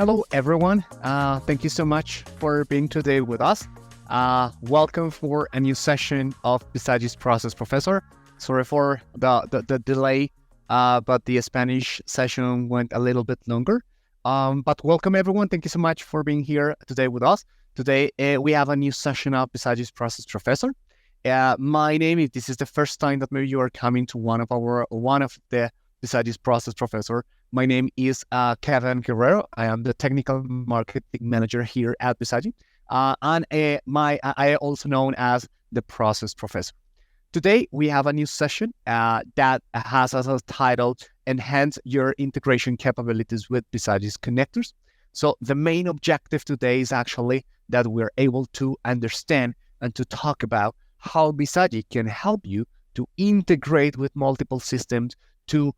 Hello, everyone. Thank you so much for being today with us. Welcome for a new session of Bisagi's Process Professor. Sorry for the delay, but the Spanish session went a little bit longer. But welcome, everyone. Thank you so much for being here today with us. Today, we have a new session of Bisagi's Process Professor. My name, if this is the first time that maybe you are coming to one of the Bisagi's Process Professor, my name is Kevin Guerrero. I am the technical marketing manager here at Bizagi, and I also known as the Process Professor. Today we have a new session that has as a title "Enhance Your Integration Capabilities with Bisagi's Connectors." So the main objective today is actually that we're able to understand and to talk about how Bizagi can help you to integrate with multiple systems, to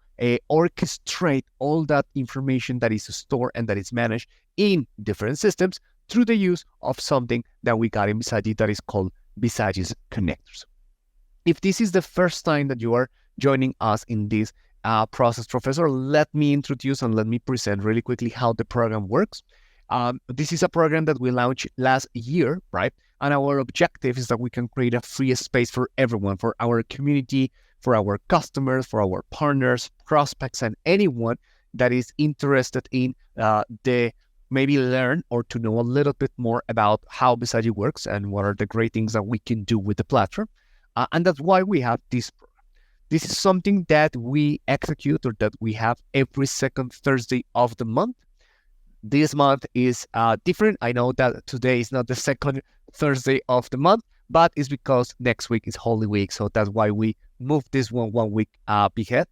orchestrate all that information that is stored and that is managed in different systems through the use of something that we got in Bizagi that is called Bisagi's Connectors. If this is the first time that you are joining us in this Process Professor, let me introduce and let me present really quickly how the program works. This is a program that we launched last year, right? And our objective is that we can create a free space for everyone, for our community, for our customers, for our partners, prospects, and anyone that is interested in maybe learn or to know a little bit more about how Bizagi works and what are the great things that we can do with the platform. And that's why we have this program. This is something that we execute or that we have every second Thursday of the month. This month is different. I know that today is not the second Thursday of the month, but it's because next week is Holy Week. So that's why we moved this one week ahead.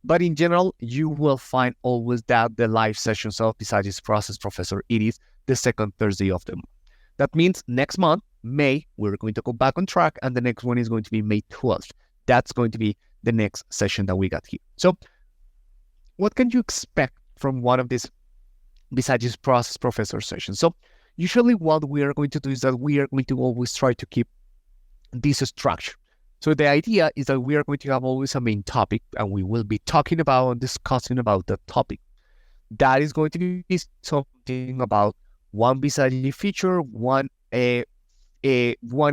But in general, you will find always that the live sessions of Bisagi's Process Professor, it is the second Thursday of the month. That means next month, May, we're going to go back on track, and the next one is going to be May 12th. That's going to be the next session that we got here. So what can you expect from one of these Bisagi's Process Professor sessions? So usually what we are going to do is that we are going to always try to keep this structure. So the idea is that we are going to have always a main topic, and we will be talking about and discussing about that topic. That is going to be something about one Bizagi feature, one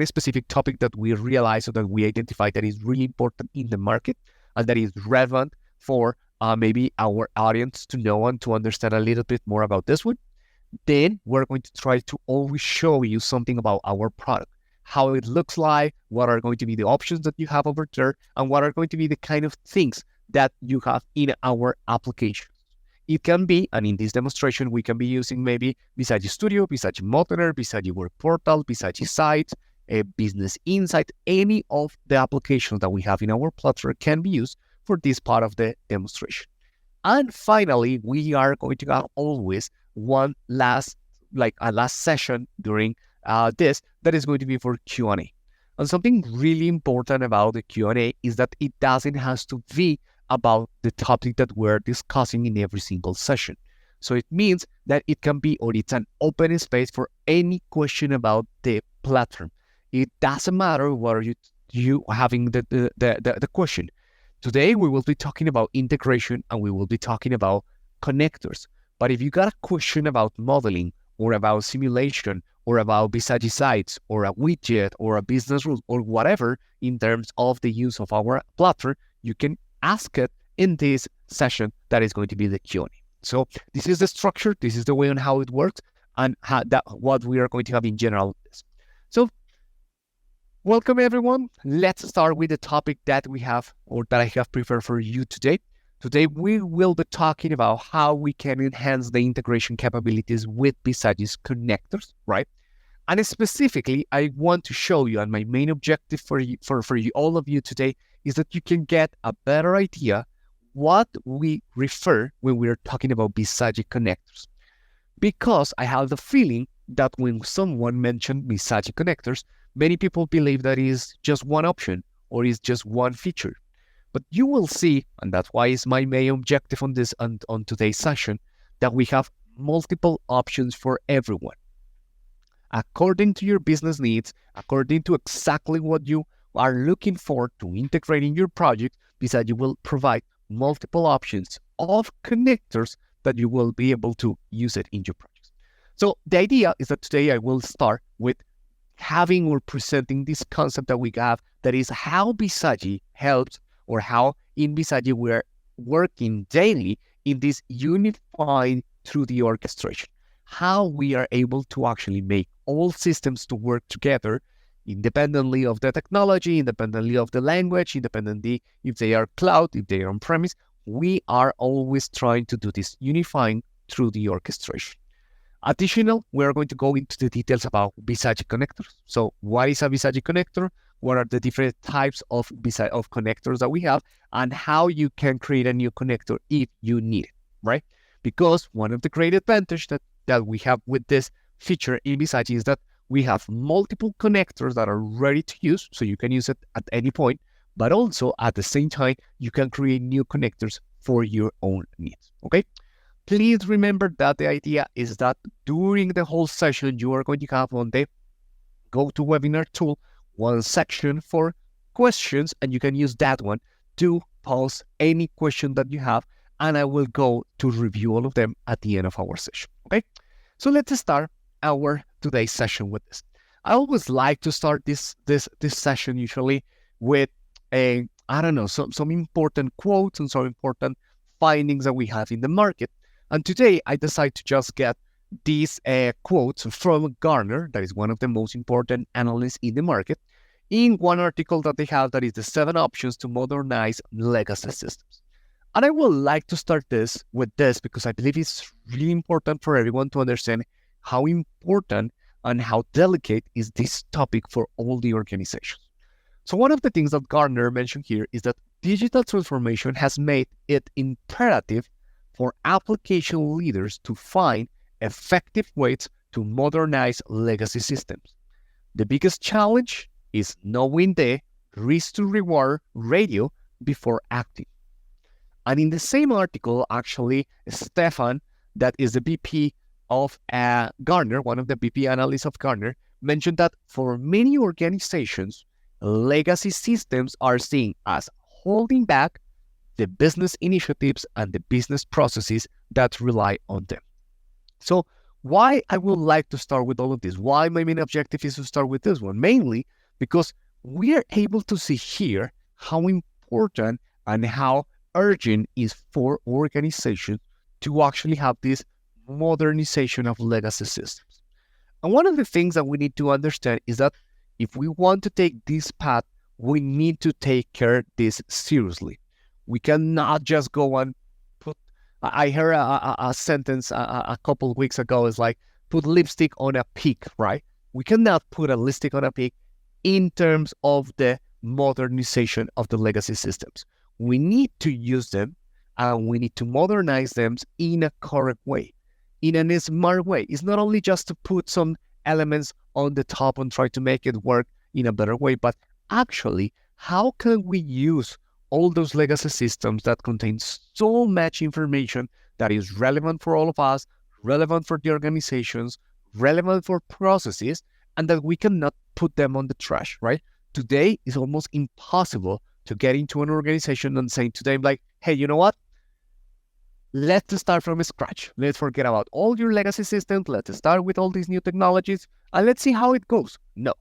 specific topic that we realize or that we identify that is really important in the market and that is relevant for maybe our audience to know and to understand a little bit more about this one. Then we're going to try to always show you something about our product, how it looks like, what are going to be the options that you have over there, and what are going to be the kind of things that you have in our applications. It can be, and in this demonstration, we can be using maybe Bizagi Studio, Bizagi Modeler, Bizagi Work Portal, Bizagi Sites, Business Insight. Any of the applications that we have in our platform can be used for this part of the demonstration. And finally, we are going to have always one last session during this that is going to be for Q&A. And something really important about the Q&A is that it doesn't have to be about the topic that we're discussing in every single session. So it means that it can be, or it's an open space for any question about the platform. It doesn't matter whether you having the question. Today, we will be talking about integration and we will be talking about connectors. But if you got a question about modeling or about simulation or about Bizagi Sites or a widget or a business rule or whatever in terms of the use of our platform, you can ask it in this session that is going to be the Q&A. So this is the structure, this is the way on how it works, and what we are going to have in general. So welcome everyone. Let's start with the topic that we have or that I have prepared for you today. Today we will be talking about how we can enhance the integration capabilities with Bisagi's connectors, right? And specifically, I want to show you, and my main objective for you, all of you today, is that you can get a better idea what we refer when we're talking about Bizagi connectors. Because I have the feeling that when someone mentioned Bizagi connectors, many people believe that is just one option or is just one feature. But you will see, and that's why it's my main objective on this and on today's session, that we have multiple options for everyone. According to your business needs, according to exactly what you are looking for to integrate in your project, Bizagi will provide multiple options of connectors that you will be able to use it in your projects. So the idea is that today I will start with having or presenting this concept that we have, that is how Bizagi helps, or how in Bizagi we're working daily in this unified through the orchestration, how we are able to actually make all systems to work together independently of the technology, independently of the language, independently if they are cloud, if they are on-premise. We are always trying to do this unifying through the orchestration. Additional, we are going to go into the details about Bizagi connectors. So what is a Bizagi connector? What are the different types of connectors that we have, and how you can create a new connector if you need it, right? Because one of the great advantages that we have with this feature in Bizagi is that we have multiple connectors that are ready to use, so you can use it at any point, but also at the same time, you can create new connectors for your own needs, okay? Please remember that the idea is that during the whole session, you are going to have on the GoToWebinar tool one section for questions, and you can use that one to pose any question that you have, and I will go to review all of them at the end of our session, okay? So let's start our today's session with this. I always like to start this session usually with some important quotes and some important findings that we have in the market. And today I decided to just get these quotes from Gartner, that is one of the most important analysts in the market, in one article that they have that is the 7 options to modernize legacy systems. And I would like to start this with this because I believe it's really important for everyone to understand how important and how delicate is this topic for all the organizations. So one of the things that Gartner mentioned here is that digital transformation has made it imperative for application leaders to find effective ways to modernize legacy systems. The biggest challenge is knowing the risk to reward ratio before acting. And in the same article, actually, Stefan, that is the VP of Gartner, one of the VP analysts of Gartner, mentioned that for many organizations, legacy systems are seen as holding back the business initiatives and the business processes that rely on them. So why I would like to start with all of this? Why my main objective is to start with this one? Mainly because we are able to see here how important and how urgent is for organizations to actually have this modernization of legacy systems. And one of the things that we need to understand is that if we want to take this path, we need to take care of this seriously. We cannot just go and put, I heard a sentence a couple of weeks ago, is like, put lipstick on a pig, right? We cannot put a lipstick on a pig in terms of the modernization of the legacy systems. We need to use them and we need to modernize them in a correct way, in a smart way. It's not only just to put some elements on the top and try to make it work in a better way, but actually, how can we use all those legacy systems that contain so much information that is relevant for all of us, relevant for the organizations, relevant for processes, and that we cannot put them on the trash, right? Today, it's almost impossible to get into an organization and say to them like, hey, you know what? Let's start from scratch. Let's forget about all your legacy systems. Let's start with all these new technologies and let's see how it goes. No.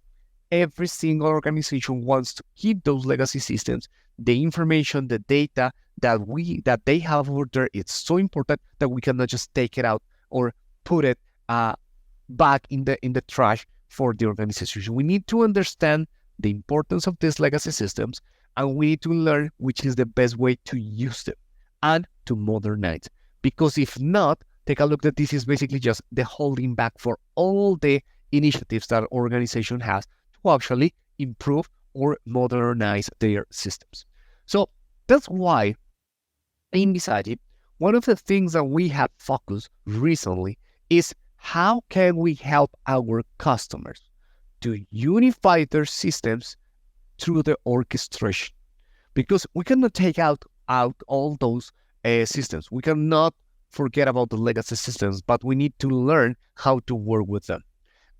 Every single organization wants to keep those legacy systems. The information, the data that they have over there, it's so important that we cannot just take it out or put it back in the trash for the organization. We need to understand the importance of these legacy systems, and we need to learn which is the best way to use them and to modernize. Because if not, take a look that this is basically just the holding back for all the initiatives that an organization has to actually improve or modernize their systems. So that's why in Bizagi, one of the things that we have focused recently is how can we help our customers to unify their systems through the orchestration. Because we cannot take out all those systems. We cannot forget about the legacy systems, but we need to learn how to work with them.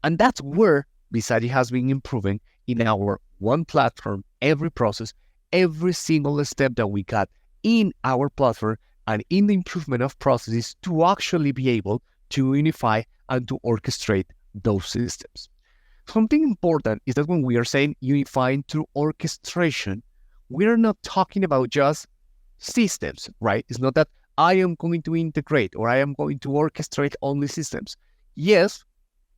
And that's where Bizagi has been improving in our one platform, every process, every single step that we got in our platform, and in the improvement of processes to actually be able to unify and to orchestrate those systems. Something important is that when we are saying unifying through orchestration, we're not talking about just systems, right? It's not that I am going to integrate or I am going to orchestrate only systems. Yes,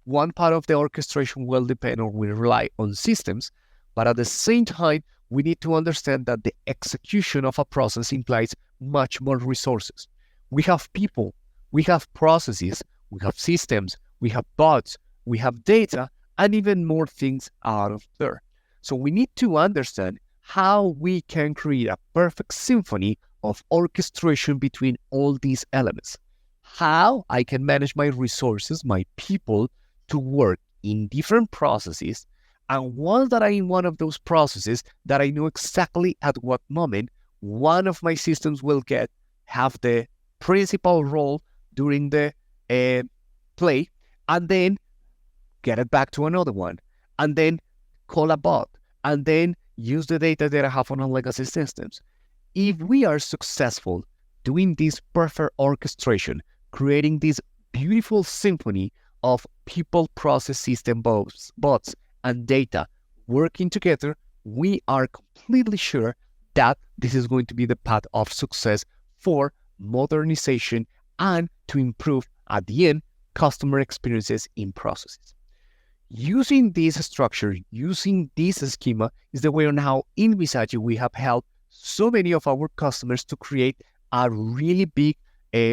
one part of the orchestration will depend or will rely on systems, but at the same time, we need to understand that the execution of a process implies much more resources. We have people, we have processes, we have systems, we have bots, we have data, and even more things out of there. So we need to understand how we can create a perfect symphony of orchestration between all these elements. How I can manage my resources, my people, to work in different processes, and once that I'm in one of those processes, that I know exactly at what moment one of my systems will have the principal role during the play, and then get it back to another one, and then call a bot, and then use the data that I have on our legacy systems. If we are successful doing this perfect orchestration, creating this beautiful symphony of people, process, system, bots, and data working together, we are completely sure that this is going to be the path of success for modernization and to improve, at the end, customer experiences in processes. Using this structure, using this schema, is the way on how in Bizagi we have helped so many of our customers to create a really big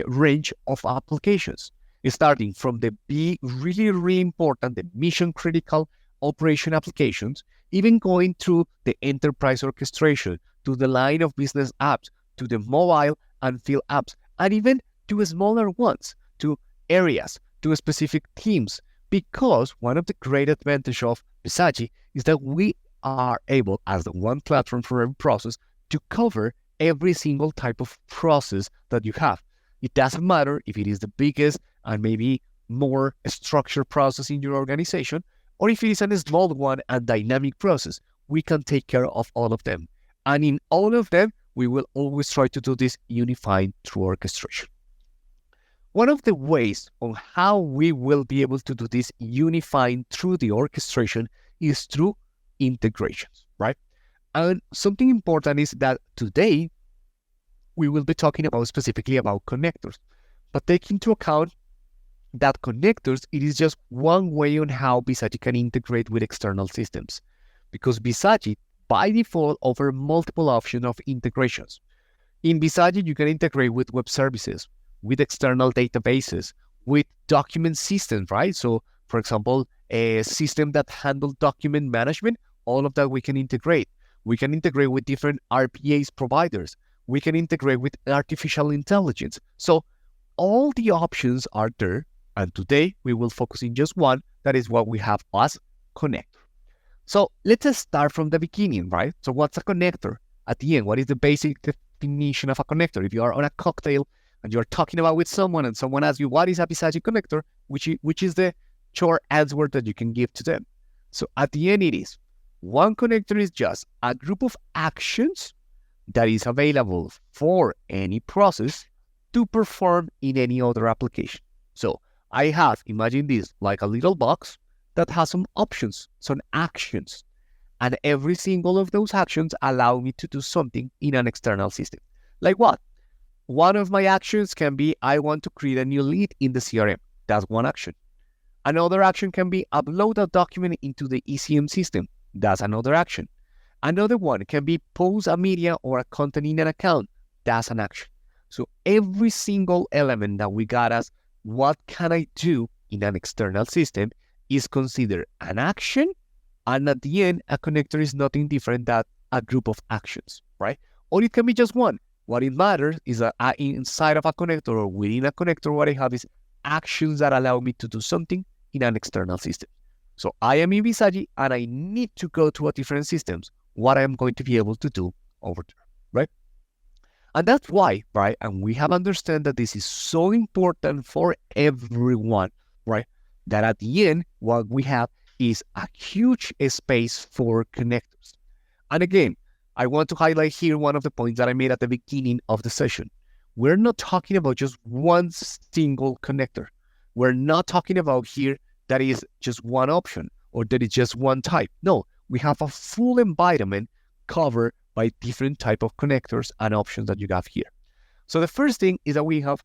range of applications, starting from the big, really important, the mission-critical operation applications, even going through the enterprise orchestration, to the line of business apps, to the mobile and field apps, and even to smaller ones, to areas, to specific teams. Because one of the great advantages of Bizagi is that we are able, as the one platform for every process, to cover every single type of process that you have. It doesn't matter if it is the biggest and maybe more structured process in your organization, or if it is a small one and dynamic process. We can take care of all of them. And in all of them, we will always try to do this unifying through orchestration. One of the ways on how we will be able to do this unifying through the orchestration is through integrations, right? And something important is that today we will be talking about specifically about connectors, but take into account that connectors, it is just one way on how Bizagi can integrate with external systems, because Bizagi by default offers multiple options of integrations. In Bizagi, you can integrate with web services, with external databases, with document systems, right? So, for example, a system that handles document management, all of that we can integrate. We can integrate with different RPAs providers. We can integrate with artificial intelligence. So, all the options are there, and today we will focus in just one, that is what we have as connector. So, let's start from the beginning, right? So, what's a connector? At the end, what is the basic definition of a connector? If you are on a cocktail and you're talking about with someone and someone asks you, what is a Bizagi connector? Which is the short answer that you can give to them. So at the end, it is one connector is just a group of actions that is available for any process to perform in any other application. So I have, imagine this, like a little box that has some options, some actions. And every single of those actions allow me to do something in an external system. Like what? One of my actions can be, I want to create a new lead in the CRM. That's one action. Another action can be upload a document into the ECM system. That's another action. Another one can be post a media or a content in an account. That's an action. So every single element that we got as what can I do in an external system is considered an action. And at the end, a connector is nothing different than a group of actions, right? Or it can be just one. What it matters is that inside of a connector or within a connector, what I have is actions that allow me to do something in an external system. So I am in Bizagi and I need to go to a different systems. What I am going to be able to do over there, right? And that's why, right? And we have understand that this is so important for everyone, right? That at the end, what we have is a huge space for connectors. And again, I want to highlight here one of the points that I made at the beginning of the session. we're not talking about just one single connector. We're not talking about here that is just one option or that is just one type. No, we have a full environment covered by different type of connectors and options that you have here. So the first thing is that we have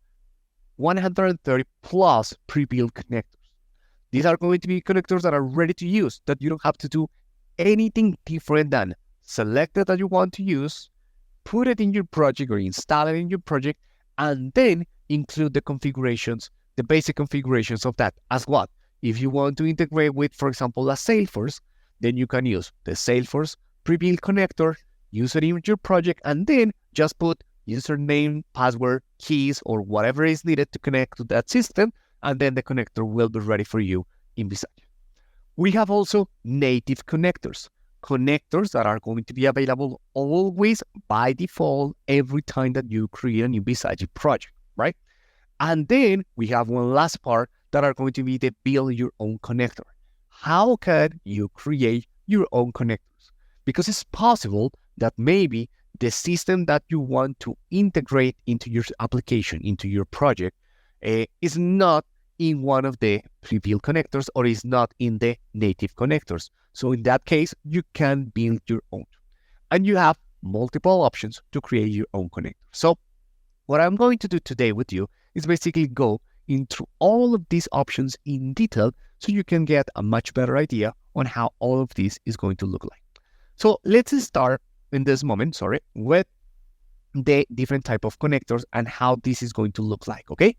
130 plus pre-built connectors. These are going to be connectors that are ready to use, that you don't have to do anything different than select it that you want to use, put it in your project or install it in your project, and then include the configurations, the basic configurations of that. As what? If you want to integrate with, for example, a Salesforce, then you can use the Salesforce pre-built connector, use it in your project, and then just put username, password, keys, or whatever is needed to connect to that system, and then the connector will be ready for you in Bizagi. We have also native connectors that are going to be available always by default every time that you create a new Bizagi project, right? And then we have one last part that are going to be the build your own connector. How can you create your own connectors? Because it's possible that maybe the system that you want to integrate into your application, into your project, is not in one of the pre-built connectors or is not in the native connectors. So in that case, you can build your own. And you have multiple options to create your own connector. So what I'm going to do today with you is basically go into all of these options in detail so you can get a much better idea on how all of this is going to look like. So let's start in this moment, with the different type of connectors and how this is going to look like, okay?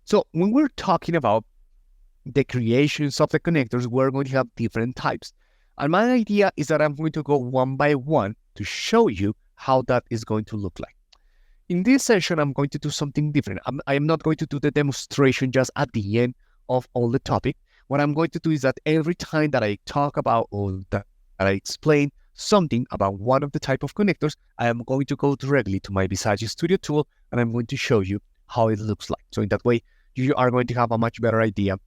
So when we're talking about the creations of the connectors, we're going to have different types. And my idea is that I'm going to go one by one to show you how that is going to look like. In this session, I'm going to do something different. I am not going to do the demonstration just at the end of all the topic. What I'm going to do is that every time that I talk about or that I explain something about one of the type of connectors, I am going to go directly to my Bizagi Studio tool and I'm going to show you how it looks like. So in that way, you are going to have a much better idea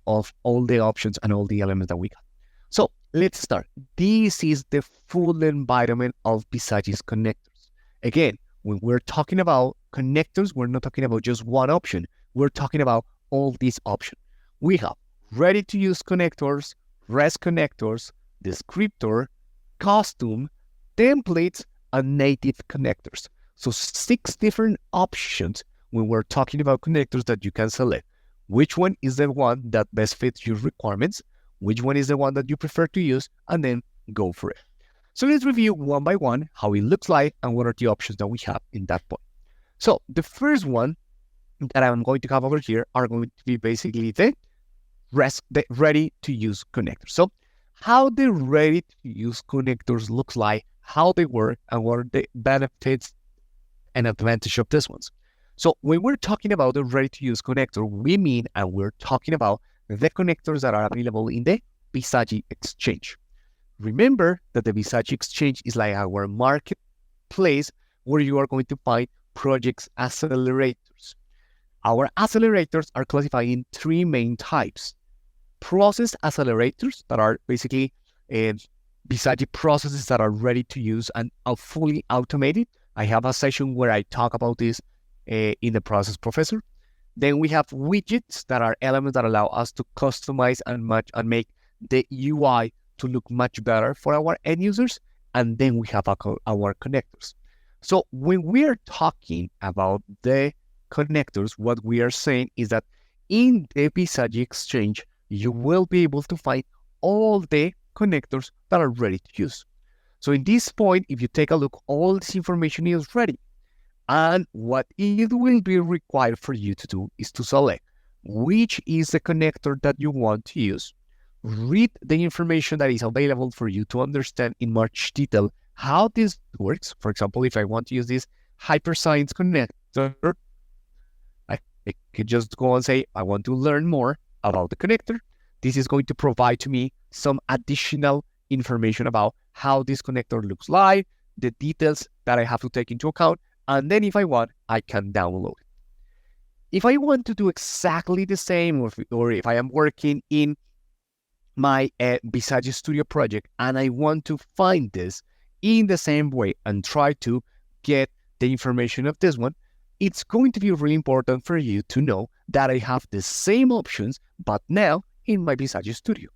of all the options and all the elements that we got. So let's start. This is the full environment of Bizagi's connectors. Again, when we're talking about connectors, we're not talking about just one option. We're talking about all these options. We have ready-to-use connectors, REST connectors, descriptor, custom, templates, and native connectors. So 6 different options when we're talking about connectors that you can select. Which one is the one that best fits your requirements? Which one is the one that you prefer to use? And then go for it. So let's review one by one how it looks like and what are the options that we have in that point. So the first one that I'm going to have over here are going to be basically the ready-to-use connectors. So how the ready-to-use connectors looks like, how they work, and what are the benefits and advantage of these ones. So when we're talking about the ready-to-use connector, we mean, and we're talking about the connectors that are available in the Bizagi Exchange. Remember that the Bizagi Exchange is like our marketplace where you are going to find projects accelerators. Our accelerators are classified in 3 main types. Process accelerators that are basically Bizagi processes that are ready to use and are fully automated. I have a session where I talk about this in the Process Professor. Then we have widgets that are elements that allow us to customize and make the UI to look much better for our end users. And then we have our connectors. So when we are talking about the connectors, what we are saying is that in the Bizagi Exchange, you will be able to find all the connectors that are ready to use. So in this point, if you take a look, all this information is ready. And what it will be required for you to do is to select which is the connector that you want to use. Read the information that is available for you to understand in much detail how this works. For example, if I want to use this hyperscience connector, I could just go and say, I want to learn more about the connector. This is going to provide to me some additional information about how this connector looks like, the details that I have to take into account, and then if I want, I can download it. If I want to do exactly the same, or if I am working in my Bizagi Studio project and I want to find this in the same way and try to get the information of this one, it's going to be really important for you to know that I have the same options, but now in my Bizagi Studio.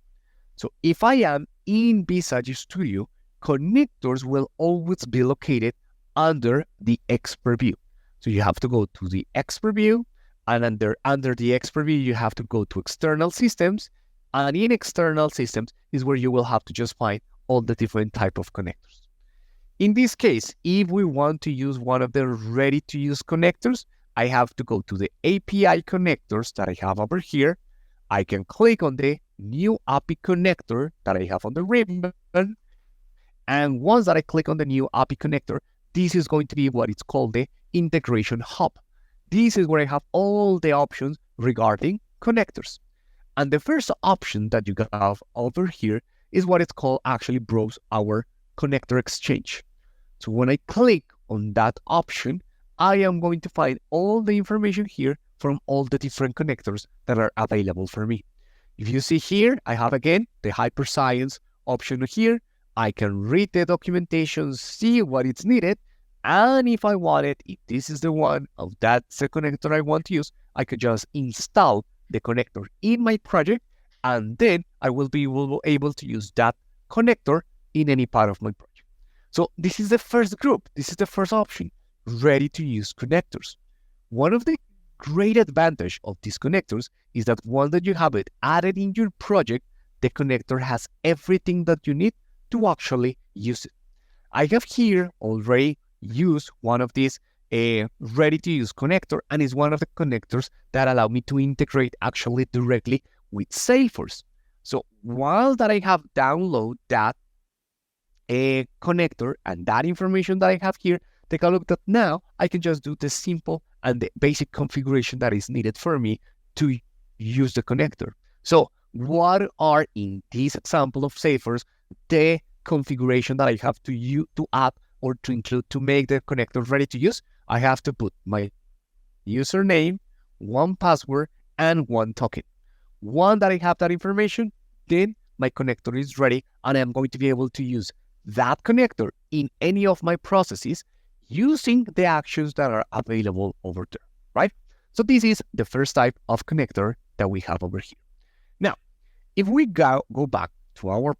So if I am in Bizagi Studio, connectors will always be located under the expert view. So you have to go to the expert view, and under the expert view, you have to go to external systems, and in external systems is where you will have to just find all the different type of connectors. In this case, if we want to use one of the ready-to-use connectors, I have to go to the API connectors that I have over here. I can click on the new API connector that I have on the ribbon. And once that I click on the new API connector, this is going to be what it's called the integration hub. This is where I have all the options regarding connectors. And the first option that you have over here is what it's called actually browse our connector exchange. So when I click on that option, I am going to find all the information here from all the different connectors that are available for me. If you see here, I have again the hyperscience option here. I can read the documentation, see what is needed, and if I want it, if this is the one of that connector I want to use, I could just install the connector in my project, and then I will be able to use that connector in any part of my project. So this is the first group. This is the first option, ready to use connectors. One of the great advantage of these connectors is that once that you have it added in your project, the connector has everything that you need to actually use it. I have here already used one of these ready-to-use connector, and it's one of the connectors that allow me to integrate actually directly with Salesforce. So while that I have downloaded that connector and that information that I have here, take a look that now I can just do the simple and the basic configuration that is needed for me to use the connector. So what are in this example of Salesforce the configuration that I have to add or to include to make the connector ready to use? I have to put my username, one password, and one token. Once that I have that information, then my connector is ready, and I'm going to be able to use that connector in any of my processes using the actions that are available over there, right? So this is the first type of connector that we have over here. Now, if we go back to our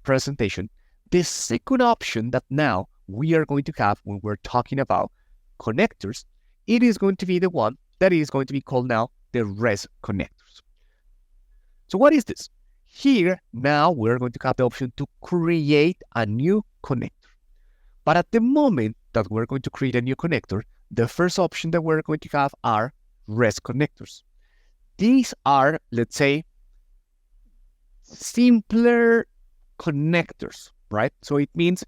presentation, the second option that now we are going to have when we're talking about connectors, it is going to be the one that is going to be called now the REST connectors. So what is this? Here, now we're going to have the option to create a new connector. But at the moment that we're going to create a new connector, the first option that we're going to have are REST connectors. These are, let's say, simpler connectors, right? So it means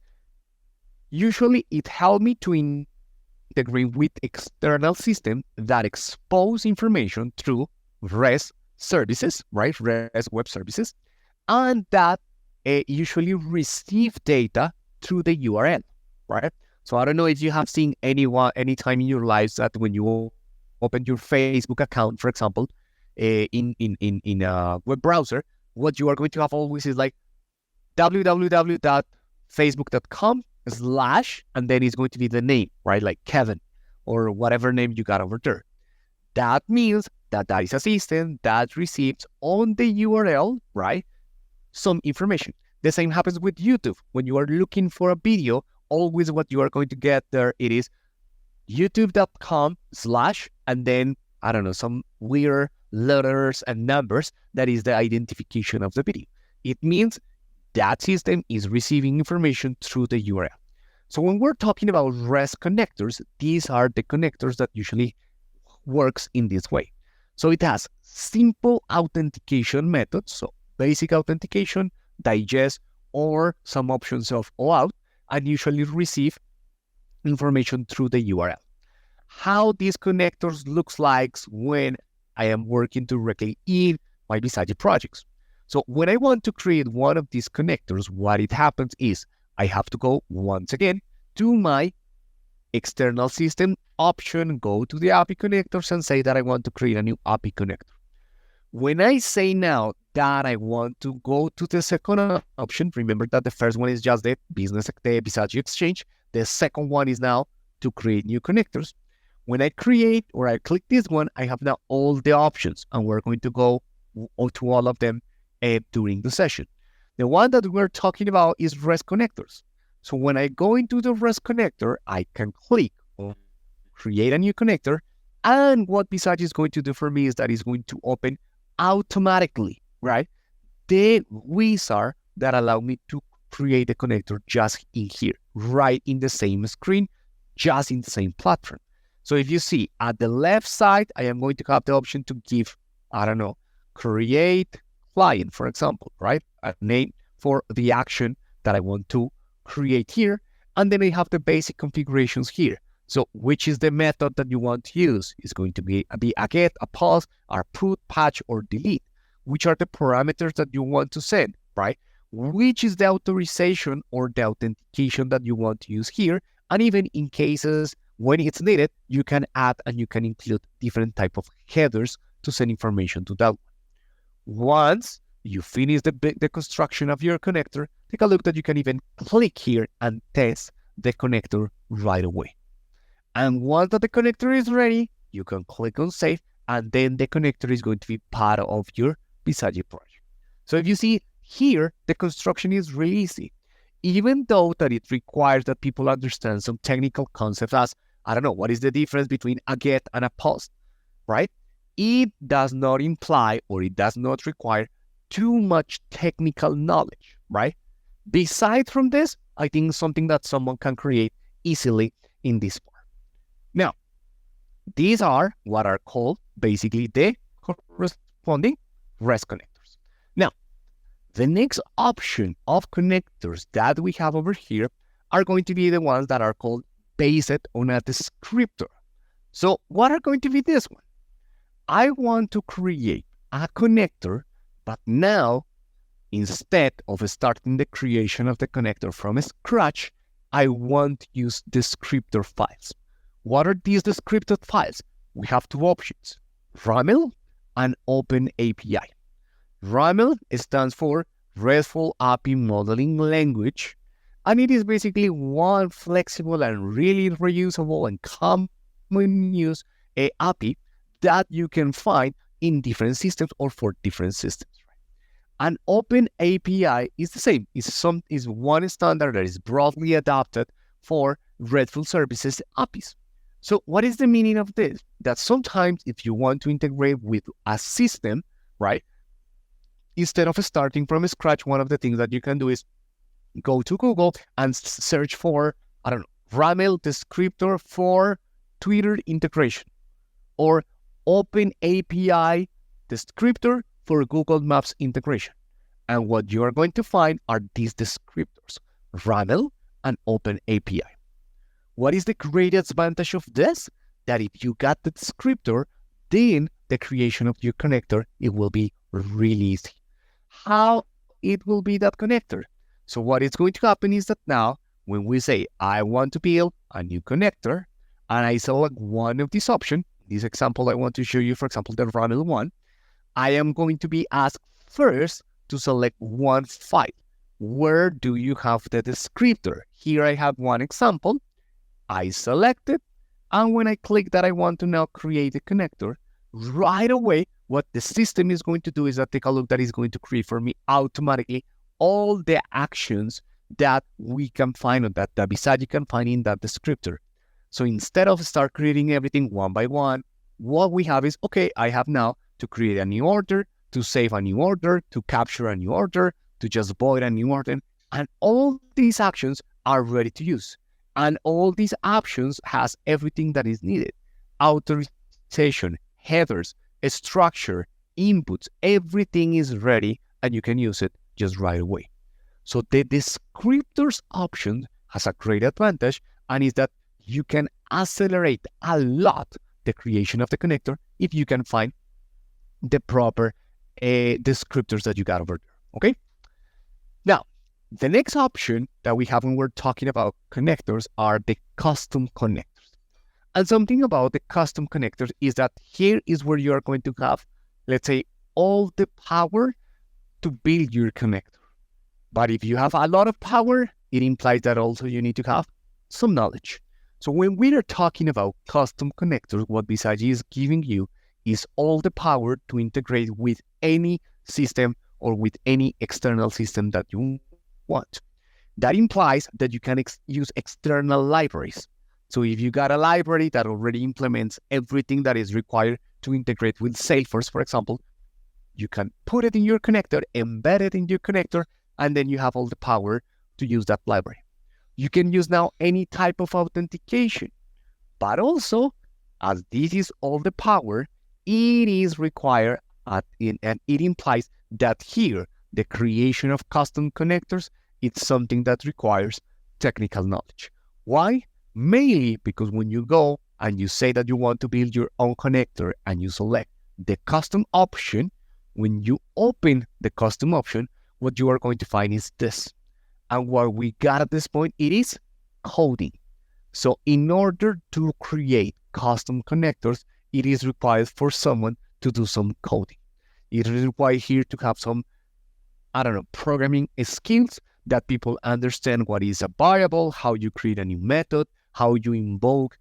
usually it helps me to integrate with external systems that expose information through REST services, right? REST web services, and that usually receive data through the URL, right? So I don't know if you have seen any time in your lives that when you open your Facebook account, for example, in a web browser, what you are going to have always is like www.facebook.com/ and then it's going to be the name, right? Like Kevin or whatever name you got over there. That means that is a system that receives on the URL, right, some information. The same happens with YouTube. When you are looking for a video, always what you are going to get there, it is youtube.com/ and then, I don't know, some weird letters and numbers that is the identification of the video. It means that system is receiving information through the URL. So when we're talking about REST connectors, these are the connectors that usually works in this way. So it has simple authentication methods, so basic authentication, digest, or some options of OAuth, and usually receive information through the URL. How these connectors looks like when I am working directly in my Bizagi projects. So when I want to create one of these connectors, what it happens is I have to go once again to my external system option, go to the API connectors and say that I want to create a new API connector. When I say now that I want to go to the second option, remember that the first one is just the Bizagi exchange. The second one is now to create new connectors. When I create or I click this one, I have now all the options, and we're going to go to all of them during the session. The one that we're talking about is REST connectors. So when I go into the REST connector, I can click on create a new connector, and what Bizagi is going to do for me is that it's going to open automatically, right? The wizard that allow me to create a connector just in here, right in the same screen, just in the same platform. So if you see at the left side, I am going to have the option to give, I don't know, create client, for example, right? A name for the action that I want to create here. And then I have the basic configurations here. So which is the method that you want to use? It's going to be a get, a pause, a put, patch, or delete. Which are the parameters that you want to set, right? Which is the authorization or the authentication that you want to use here. And even in cases when it's needed, you can add and you can include different type of headers to send information to that one. Once you finish the construction of your connector, take a look that you can even click here and test the connector right away. And once that the connector is ready, you can click on save, and then the connector is going to be part of your Bizagi project. So if you see here, the construction is really easy, even though that it requires that people understand some technical concepts as, I don't know, what is the difference between a get and a post, right? It does not imply or it does not require too much technical knowledge, right? Besides from this, I think something that someone can create easily in this part. Now, these are what are called basically the corresponding REST connectors. Now, the next option of connectors that we have over here are going to be the ones that are called based on a descriptor. So what are going to be this one? I want to create a connector, but now instead of starting the creation of the connector from scratch, I want to use descriptor files. What are these descriptor files? We have two options, RAML and OpenAPI. RAML stands for RESTful API Modeling Language, and it is basically one flexible and really reusable and common use API that you can find in different systems or for different systems. And OpenAPI is the same. It's one standard that is broadly adopted for RESTful services APIs. So what is the meaning of this? That sometimes if you want to integrate with a system, right, instead of starting from scratch, one of the things that you can do is go to Google and search for, I don't know, RAML descriptor for Twitter integration, or OpenAPI descriptor for Google Maps integration. And what you are going to find are these descriptors, RAML and OpenAPI. What is the great advantage of this? That if you got the descriptor, then the creation of your connector, it will be really easy. How it will be that connector? So what is going to happen is that now, when we say, I want to build a new connector, and I select one of these options, this example I want to show you, for example, the RAML one, I am going to be asked first to select one file. Where do you have the descriptor? Here I have one example. I select it, and when I click that I want to now create a connector, right away, what the system is going to do is that take a look that is going to create for me automatically all the actions that we can find or that the Bizagi can find in that descriptor. So instead of start creating everything one by one, what we have is, okay, I have now to create a new order, to save a new order, to capture a new order, to just void a new order, and all these actions are ready to use. And all these options has everything that is needed. Authorization, headers, structure, inputs, everything is ready and you can use it just right away. So the descriptors option has a great advantage, and is that you can accelerate a lot the creation of the connector if you can find the proper descriptors that you got over there, okay? Now, the next option that we have when we're talking about connectors are the custom connectors. And something about the custom connectors is that here is where you are going to have, let's say, all the power to build your connector. But if you have a lot of power, it implies that also you need to have some knowledge. So when we are talking about custom connectors, what Visagi is giving you is all the power to integrate with any system or with any external system that you want. That implies that you can use external libraries. So if you got a library that already implements everything that is required to integrate with Salesforce, for example, you can put it in your connector, embed it in your connector, and then you have all the power to use that library. You can use now any type of authentication, but also, as this is all the power, it is required, and it implies that here, the creation of custom connectors, it's something that requires technical knowledge. Why? Mainly because when you go and you say that you want to build your own connector and you select the custom option, when you open the custom option, what you are going to find is this. And what we got at this point, it is coding. So in order to create custom connectors, it is required for someone to do some coding. It is required here to have some, programming skills that people understand what is a variable, how you create a new method, how you invoke,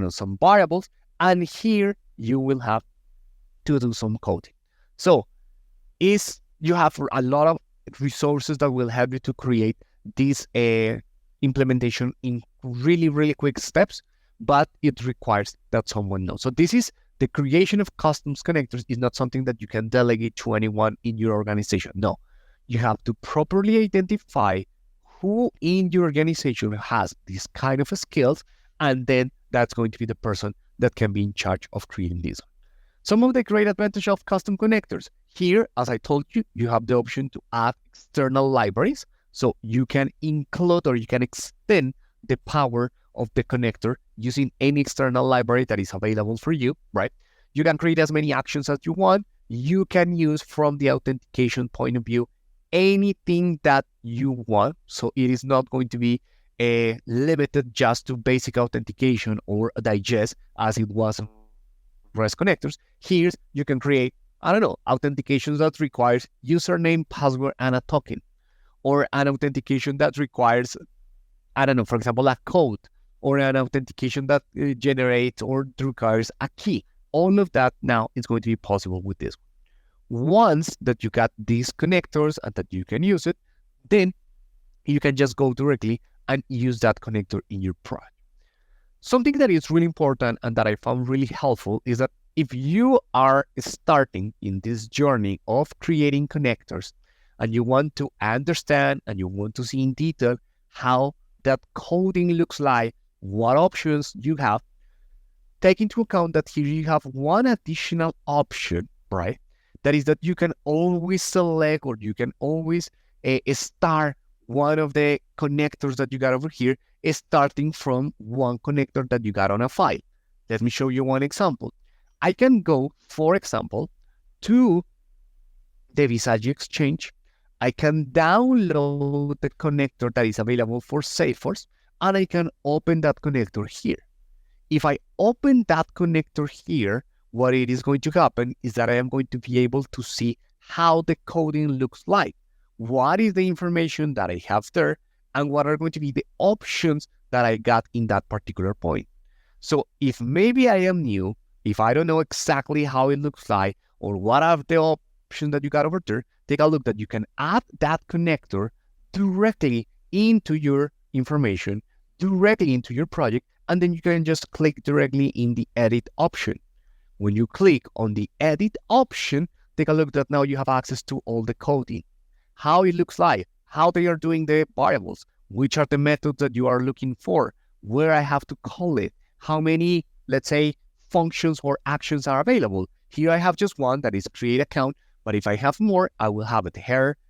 some variables. And here you will have to do some coding. So you have a lot of resources that will help you to create this implementation in really, really quick steps, but it requires that someone knows. So this is the creation of custom connectors is not something that you can delegate to anyone in your organization. No, you have to properly identify who in your organization has these kind of skills, and then that's going to be the person that can be in charge of creating these. Some of the great advantage of custom connectors. Here, as I told you, you have the option to add external libraries. So you can include or you can extend the power of the connector using any external library that is available for you, right? You can create as many actions as you want. You can use from the authentication point of view anything that you want. So it is not going to be limited just to basic authentication or a digest as it was in REST connectors. Here you can create, authentications that requires username, password, and a token, or an authentication that requires, for example, a code, or an authentication that generates or requires a key. All of that now is going to be possible with this. Once that you got these connectors and that you can use it, then you can just go directly and use that connector in your project. Something that is really important and that I found really helpful is that if you are starting in this journey of creating connectors and you want to understand and you want to see in detail how that coding looks like, what options you have, take into account that here you have one additional option, right? That is that you can always select or you can always start one of the connectors that you got over here, starting from one connector that you got on a file. Let me show you one example. I can go, for example, to the Visagi Exchange. I can download the connector that is available for Salesforce, and I can open that connector here. If I open that connector here, what it is going to happen is that I am going to be able to see how the coding looks like. What is the information that I have there, and what are going to be the options that I got in that particular point. So if maybe I am new, if I don't know exactly how it looks like, or what are the options that you got over there, take a look that you can add that connector directly into your information, directly into your project, and then you can just click directly in the edit option. When you click on the edit option, take a look that now you have access to all the coding, how it looks like, how they are doing the variables, which are the methods that you are looking for, where I have to call it, how many, let's say, functions or actions are available. Here I have just one, that is create account, but if I have more, I will have it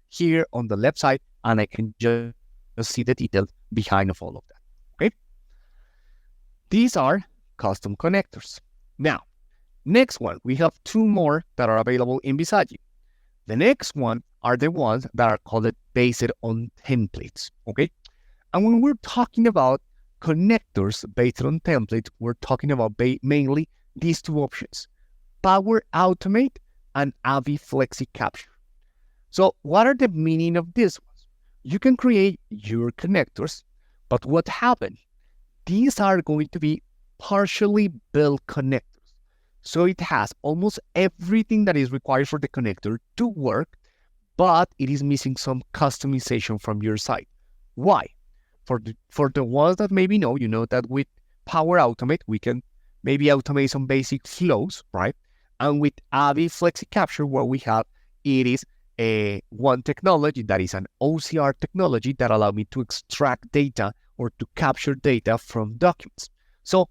here on the left side, and I can just see the details behind of all of that, okay? These are custom connectors. Now, next one, we have two more that are available in Bizagi. The next one are the ones that are called based on templates, okay? And when we're talking about connectors based on templates, we're talking about mainly these two options, Power Automate and Avi Flexi Capture. So what are the meaning of these ones? You can create your connectors, but what happens? these are going to be partially built connectors. So it has almost everything that is required for the connector to work, but it is missing some customization from your side. Why? For the ones that maybe know, you know that with Power Automate, we can maybe automate some basic flows, right? And with Avi Flexi Capture, what we have, it is one technology that is an OCR technology that allows me to extract data or to capture data from documents. So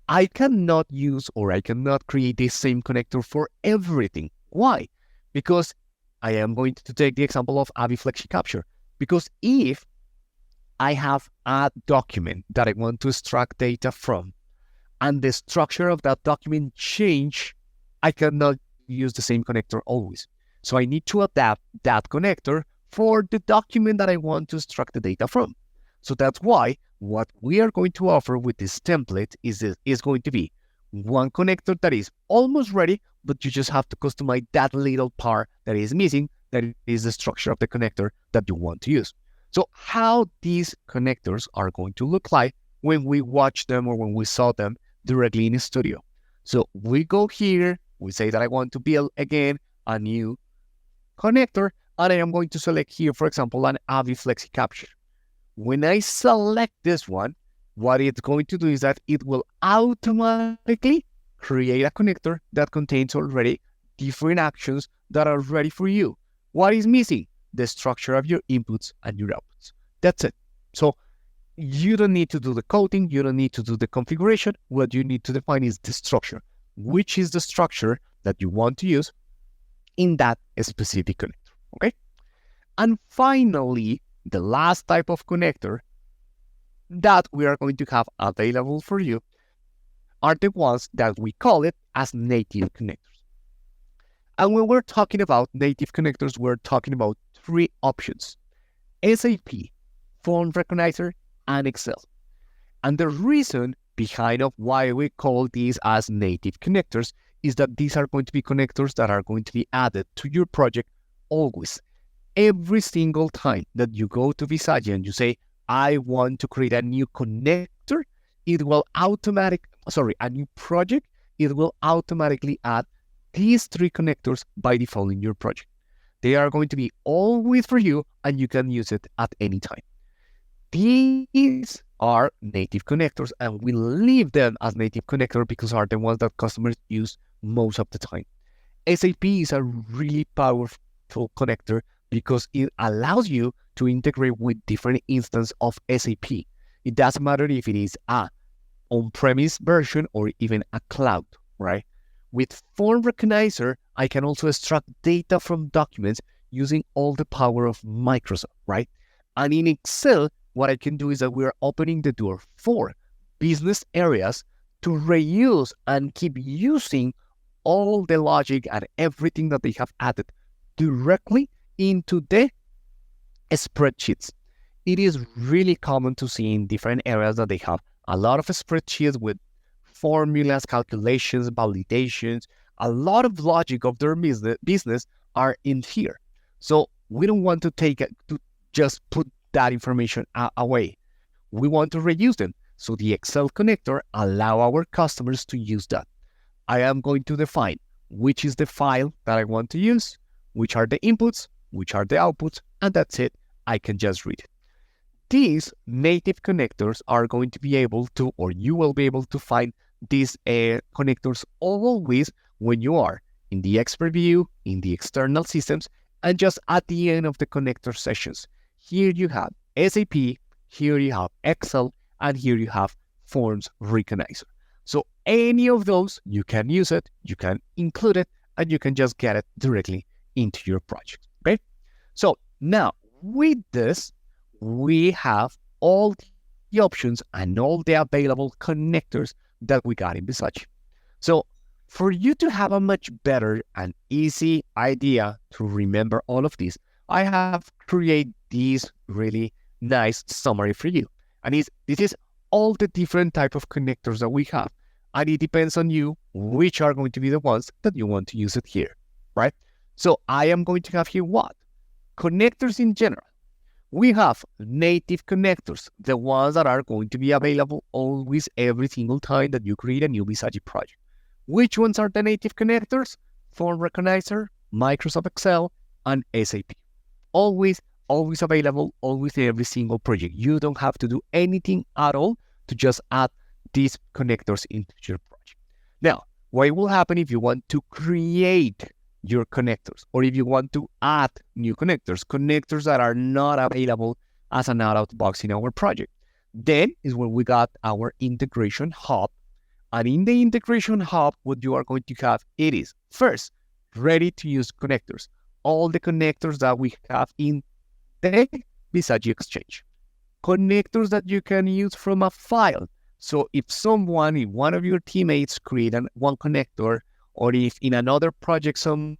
I cannot use or I cannot create the same connector for everything. Why? Because I am going to take the example of Avi Flexi Capture. Because if I have a document that I want to extract data from, and the structure of that document change, I cannot use the same connector always. So I need to adapt that connector for the document that I want to extract the data from. So that's why what we are going to offer with this template is going to be one connector that is almost ready, but you just have to customize that little part that is missing, that is the structure of the connector that you want to use. So how these connectors are going to look like when we watch them or when we saw them directly in the studio. So we go here, we say that I want to build again a new connector, and I am going to select here, for example, an Avi Flexi Capture. When I select this one, what it's going to do is that it will automatically create a connector that contains already different actions that are ready for you. What is missing? The structure of your inputs and your outputs. That's it. So you don't need to do the coding, you don't need to do the configuration. What you need to define is the structure. Which is the structure that you want to use in that specific connector, okay? And finally, the last type of connector that we are going to have available for you are the ones that we call it as native connectors. And when we're talking about native connectors, we're talking about three options: SAP, Form Recognizer, and Excel. And the reason behind of why we call these as native connectors is that these are going to be connectors that are going to be added to your project always. Every single time that you go to Bizagi and you say, I want to create a new connector, it will a new project, it will automatically add these three connectors by default in your project. They are going to be always for you and you can use it at any time. These are native connectors and we leave them as native connector because are the ones that customers use most of the time. SAP is a really powerful connector because it allows you to integrate with different instances of SAP. It doesn't matter if it is a on-premise version or even a cloud, right? With Form Recognizer, I can also extract data from documents using all the power of Microsoft, right? And in Excel, what I can do is that we're opening the door for business areas to reuse and keep using all the logic and everything that they have added directly into the spreadsheets. It is really common to see in different areas that they have a lot of spreadsheets with formulas, calculations, validations, a lot of logic of their business are in here. So we don't want to to just put that information away. We want to reuse them. So the Excel connector allow our customers to use that. I am going to define which is the file that I want to use, which are the inputs, which are the outputs, and that's it. I can just read it. These native connectors are going to be able to, or you will be able to find these connectors always when you are in the expert view, in the external systems, and just at the end of the connector sessions. Here you have SAP, here you have Excel, and here you have Forms Recognizer. So any of those, you can use it, you can include it, and you can just get it directly into your project, okay? So now with this, we have all the options and all the available connectors that we got in Bizagi. So for you to have a much better and easy idea to remember all of this, I have created this really nice summary for you. And this is all the different type of connectors that we have. And it depends on you which are going to be the ones that you want to use it here, right? So I am going to have here what? Connectors in general. We have native connectors, the ones that are going to be available always every single time that you create a new Bizagi project. Which ones are the native connectors? Form Recognizer, Microsoft Excel, and SAP. Always available, always in every single project. You don't have to do anything at all to just add these connectors into your project. Now, what will happen if you want to create your connectors, or if you want to add new connectors that are not available as an out-of-the-box in our project? Then is when we got our integration hub. And in the integration hub, what you are going to have, it is first, ready-to-use connectors. All the connectors that we have in the Bizagi Exchange. Connectors that you can use from a file. So if one of your teammates create one connector, or if in another project someone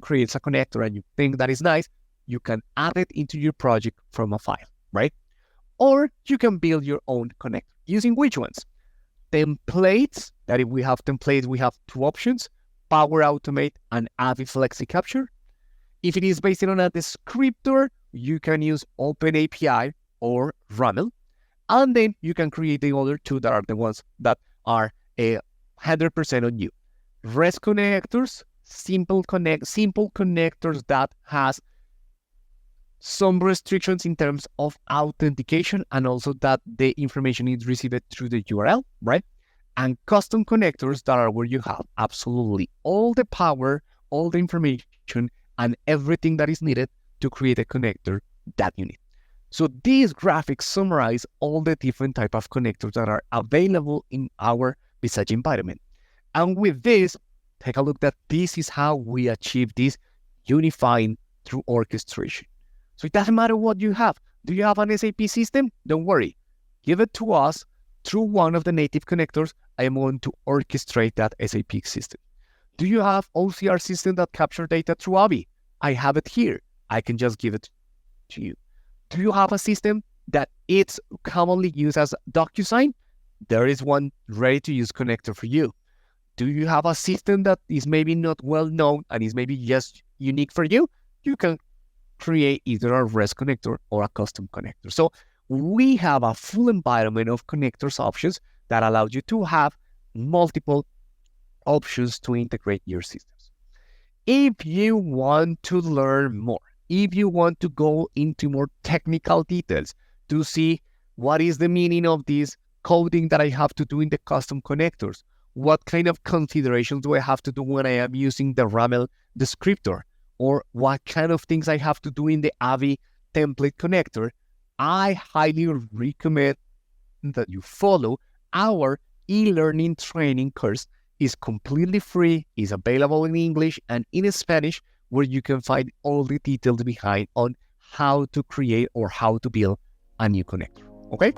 creates a connector and you think that is nice, you can add it into your project from a file, right? Or you can build your own connector. Using which ones? Templates, that if we have templates, we have two options, Power Automate and Avi Flexi Capture. If it is based on a descriptor, you can use OpenAPI or RAML. And then you can create the other two that are the ones that are 100% on you. REST connectors, simple connectors that has some restrictions in terms of authentication, and also that the information is received through the URL, right? And custom connectors that are where you have absolutely all the power, all the information, and everything that is needed to create a connector that you need. So these graphics summarize all the different type of connectors that are available in our Bizagi environment. And with this, take a look that this is how we achieve this unifying through orchestration. So it doesn't matter what you have. Do you have an SAP system? Don't worry. Give it to us through one of the native connectors. I am going to orchestrate that SAP system. Do you have OCR system that capture data through Avi? I have it here. I can just give it to you. Do you have a system that it's commonly used as DocuSign? There is one ready-to-use connector for you. Do you have a system that is maybe not well known and is maybe just unique for you? You can create either a REST connector or a custom connector. So we have a full environment of connectors options that allows you to have multiple options to integrate your systems. If you want to learn more, if you want to go into more technical details to see what is the meaning of this coding that I have to do in the custom connectors, what kind of considerations do I have to do when I am using the RAML descriptor, or what kind of things I have to do in the Avi template connector, I highly recommend that you follow our e-learning training course. Is completely free, is available in English and in Spanish, where you can find all the details behind on how to create or how to build a new connector. Okay?